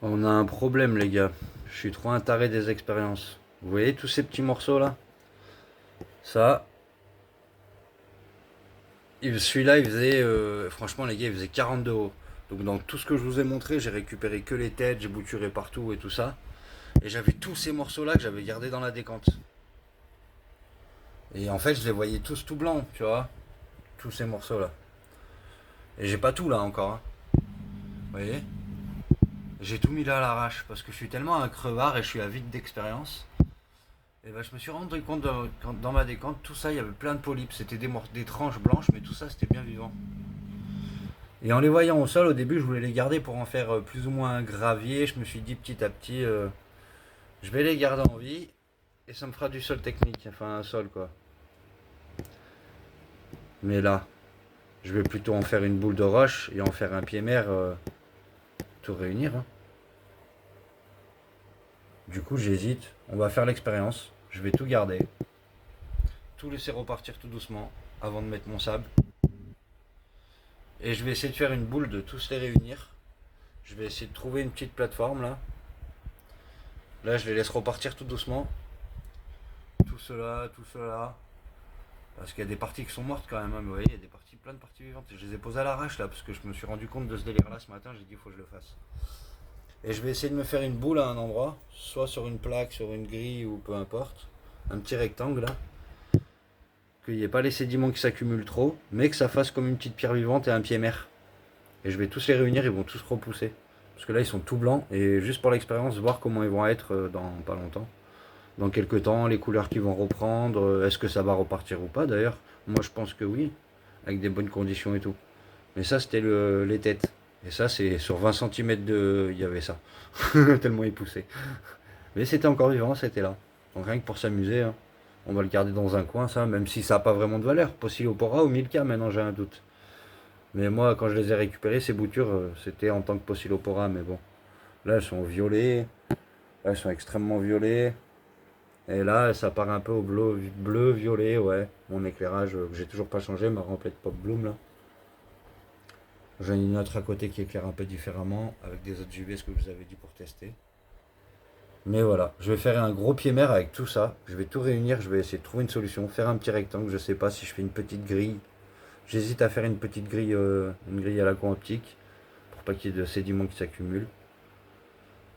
On a un problème, les gars. Je suis trop un taré des expériences. Vous voyez tous ces petits morceaux là? Ça, celui-là, il faisait. Franchement, les gars, il faisait 42 euros. Donc, dans tout ce que je vous ai montré, j'ai récupéré que les têtes, j'ai bouturé partout et tout ça. Et j'avais tous ces morceaux là que j'avais gardés dans la décante. Et en fait, je les voyais tous tout blancs, tu vois? Tous ces morceaux là. Et j'ai pas tout là encore, hein. Vous voyez? J'ai tout mis là à l'arrache parce que je suis tellement un crevard et je suis avide d'expérience. Et ben, je me suis rendu compte dans ma décante, tout ça, il y avait plein de polypes. C'était des tranches blanches, mais tout ça, c'était bien vivant. Et en les voyant au sol, au début, je voulais les garder pour en faire plus ou moins un gravier. Je me suis dit petit à petit, je vais les garder en vie et ça me fera du sol technique, enfin un sol quoi. Mais là, je vais plutôt en faire une boule de roche et en faire un pied-mer, tout réunir, hein. Du coup, j'hésite. On va faire l'expérience. Je vais tout garder, tout laisser repartir tout doucement avant de mettre mon sable. Et je vais essayer de faire une boule de tous les réunir. Je vais essayer de trouver une petite plateforme là. Là, je les laisse repartir tout doucement. Tout cela, tout cela. Parce qu'il y a des parties qui sont mortes quand même, hein, mais vous voyez, il y a des parties, plein de parties vivantes. Je les ai posées à l'arrache là, parce que je me suis rendu compte de ce délire là ce matin, j'ai dit il faut que je le fasse. Et je vais essayer de me faire une boule à un endroit, soit sur une plaque, sur une grille ou peu importe. Un petit rectangle là. Qu'il n'y ait pas les sédiments qui s'accumulent trop, mais que ça fasse comme une petite pierre vivante et un pied mer. Et je vais tous les réunir, ils vont tous repousser. Parce que là, ils sont tout blancs. Et juste pour l'expérience, voir comment ils vont être dans pas longtemps. Dans quelques temps, les couleurs qui vont reprendre. Est-ce que ça va repartir ou pas d'ailleurs? Moi, je pense que oui. Avec des bonnes conditions et tout. Mais ça, c'était les têtes. Et ça, c'est sur 20 centimètres de. Il y avait ça. Tellement il poussait. Mais c'était encore vivant, c'était là. Donc rien que pour s'amuser, hein. On va le garder dans un coin, ça, même si ça n'a pas vraiment de valeur. Possilopora ou Milka, maintenant j'ai un doute. Mais moi, quand je les ai récupérés, ces boutures, c'était en tant que Possilopora, mais bon. Là, elles sont violées. Là, elles sont extrêmement violées. Et là, ça part un peu au bleu, bleu violet, ouais. Mon éclairage, que j'ai toujours pas changé, ma remplie de Pop Bloom, là. J'en ai une autre à côté qui éclaire un peu différemment, avec des autres UV, ce que je vous avais dit pour tester. Mais voilà, je vais faire un gros pied mer avec tout ça. Je vais tout réunir, je vais essayer de trouver une solution, faire un petit rectangle. Je sais pas si je fais une petite grille. J'hésite à faire une grille à la con optique, pour pas qu'il y ait de sédiments qui s'accumulent.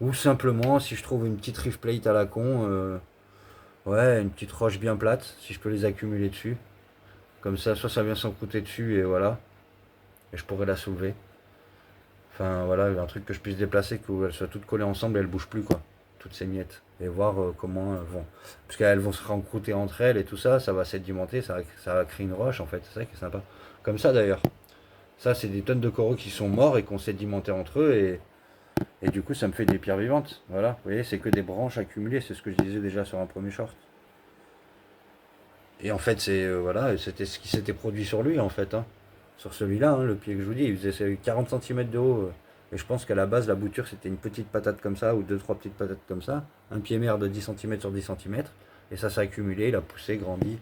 Ou simplement, si je trouve une petite rift plate à la con, ouais, une petite roche bien plate, si je peux les accumuler dessus. Comme ça, soit ça vient s'encrouter dessus et voilà, et je pourrais la soulever. Enfin voilà, un truc que je puisse déplacer, qu'elles soient toutes collées ensemble et elles bougent plus quoi. Toutes ces miettes. Et voir comment elles vont. Parce qu'elles vont se rencrouter entre elles et tout ça, ça va sédimenter, ça va créer une roche en fait, c'est ça qui est sympa. Comme ça d'ailleurs. Ça c'est des tonnes de coraux qui sont morts et qui ont sédimenté entre eux et du coup ça me fait des pierres vivantes. Voilà, vous voyez, c'est que des branches accumulées, c'est ce que je disais déjà sur un premier short. Et en fait c'est voilà, c'était ce qui s'était produit sur lui en fait, hein. Sur celui-là, hein, le pied que je vous dis, il faisait 40 centimètres de haut. Et je pense qu'à la base, la bouture, c'était une petite patate comme ça, ou deux, trois petites patates comme ça. Un pied mer de 10 centimètres sur 10 centimètres. Et ça s'est accumulé, il a poussé, grandi.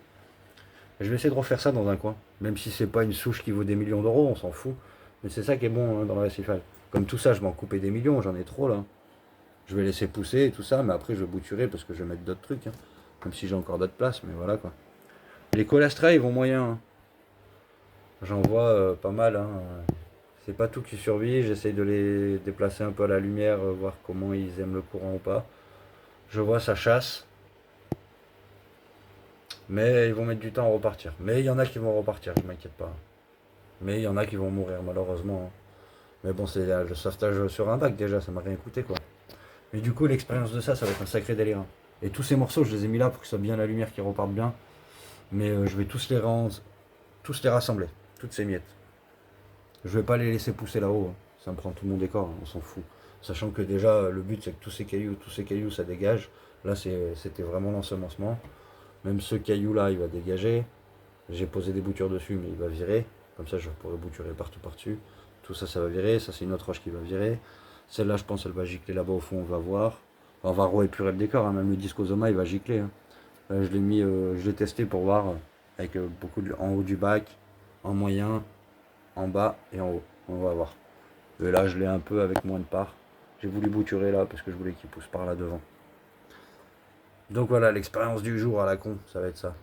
Et je vais essayer de refaire ça dans un coin. Même si c'est pas une souche qui vaut des millions d'euros, on s'en fout. Mais c'est ça qui est bon, hein, dans le récifal. Comme tout ça, je m'en coupais des millions, j'en ai trop là. Je vais laisser pousser et tout ça, mais après je vais bouturer parce que je vais mettre d'autres trucs, hein. Même si j'ai encore d'autres places, mais voilà quoi. Les colastras, ils vont moyen, hein. J'en vois pas mal, hein. C'est pas tout qui survit, j'essaye de les déplacer un peu à la lumière, voir comment ils aiment le courant ou pas. Je vois ça chasse, mais ils vont mettre du temps à repartir. Mais il y en a qui vont repartir, je m'inquiète pas. Mais il y en a qui vont mourir malheureusement, hein. Mais bon, c'est le sauvetage sur un bac déjà, ça m'a rien coûté quoi. Mais du coup, l'expérience de ça, ça va être un sacré délire, hein. Et tous ces morceaux, je les ai mis là pour que ce soit bien la lumière qui reparte bien. Mais je vais tous les rassembler, toutes ces miettes. Je vais pas les laisser pousser là-haut, hein. Ça me prend tout mon décor, hein, on s'en fout. Sachant que déjà, le but c'est que tous ces cailloux, ça dégage. Là, c'était vraiment l'ensemencement. Même ce caillou-là, il va dégager. J'ai posé des boutures dessus, mais il va virer. Comme ça, je pourrais bouturer partout par-dessus. Tout ça, ça va virer. Ça, c'est une autre roche qui va virer. Celle-là, je pense, elle va gicler là-bas au fond, on va voir. On va réépurer le décor, hein. Même le discosoma, il va gicler, hein. Là, je l'ai testé pour voir avec en haut du bac, en moyen, en bas et en haut. On va voir. Et là, je l'ai un peu avec moins de part. J'ai voulu bouturer là parce que je voulais qu'il pousse par là devant. Donc voilà, l'expérience du jour à la con, ça va être ça.